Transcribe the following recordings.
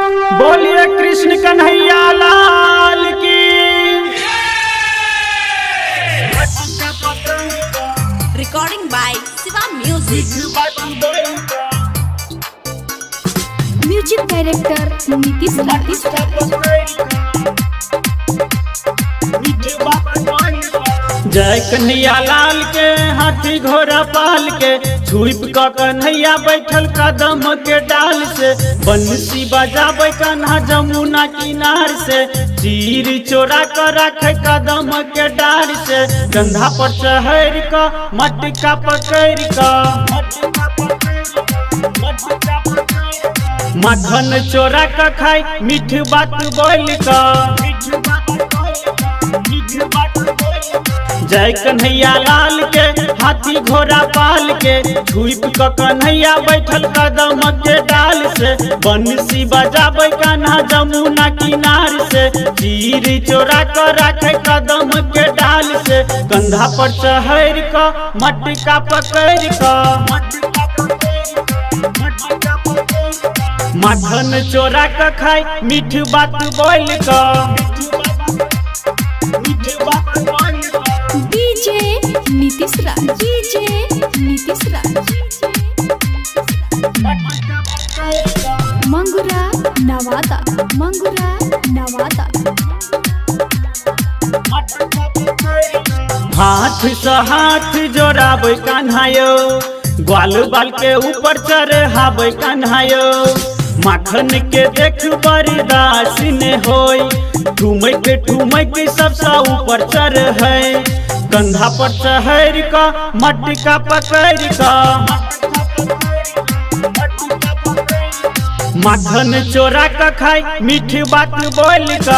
बोलिए कृष्ण कन्हैया लाल की। Recording by Shiva music. Music director Nitish. जय कन्हैया लाल के हाथी घोड़ा पाल के छुप क कन्हैया बैठल कदम के डाल से बंसी बजाबे कन्हा जमुना किनार से चीर चोरा कर रखे कदम के डार से कंधा पर चढ़ क मटका पकड़ क मखन चोरा क खाई मीठ बात बोल क। जय कन्हैया लाल के हाथी घोड़ा पाल के छुप क कन्हैया बैठल कदम के डाल से बंसी बजाबे कन्हा जमुना किनार से चीर चोरा कर रखे कदम के डाल से कंधा पर चढ़ क मटका पकड़ क मखन चोरा क खाई मीठ बात बोल क। डीजे नीतीश मंगुरा नवादा। हाथ से हाथ जोड़ाबे कन्हायो ग्वाल बाल के ऊपर चढ़ाबे कन्हायो माखन के देख बरदास ने होई ठुमक सबसे ऊपर चढ़ है कंधा पर चढ़ क मटका पकड़ क माखन चोरा क खाई मीठ बात बोल क।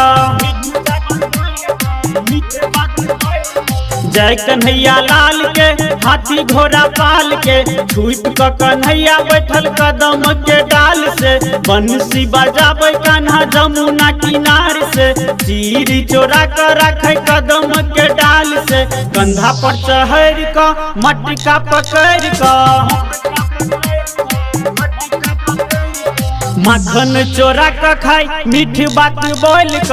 जय कन्हैया लाल के हाथी घोड़ा पाल के छुप क कन्हैया बैठल कदम के डाल से बंसी बजाबे कन्हा जमुना किनार से चीर चोरा कर रखे कदम के डाल से कंधा पर चढ़ क मटका पकड़ क मखन चोरा क खाई मीठ बात बोल क।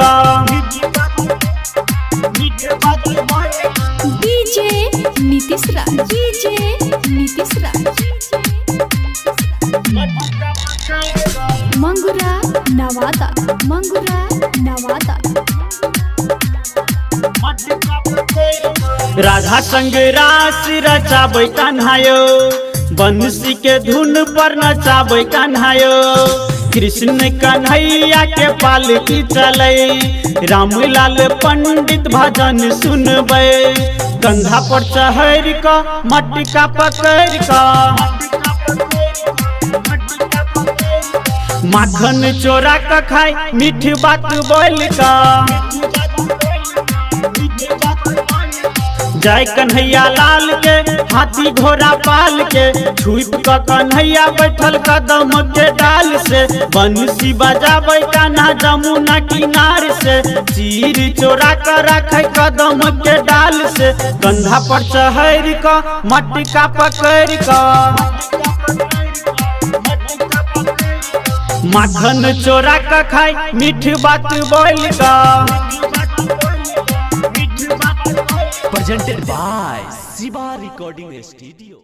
डीजे नीतीश मंगुरा नवादा। राधा संग रास रचाबे कन्हायो बंसी के धुन पर नचाबे कन्हायो कृष्ण कन्हैया के पालकी चले रामलाल पंडित भजन सुनबे कंधा पर चढ़ क मटका पकड़ क माखन चोरा क खाई मीठ बात बोल क। जय कन्हैया लाल के हाथी घोड़ा पाल के छुप क कन्हैया बैठल कदम के डाल से बंसी बजाबे कन्हा जमुना किनार से चीर चोरा कर रखे कदम के डाल से कंधा पर चढ़ क मटका पकड़ क मखन चोरा क खाई मीठ बात बोल क। presented by Shiva Recording Studio।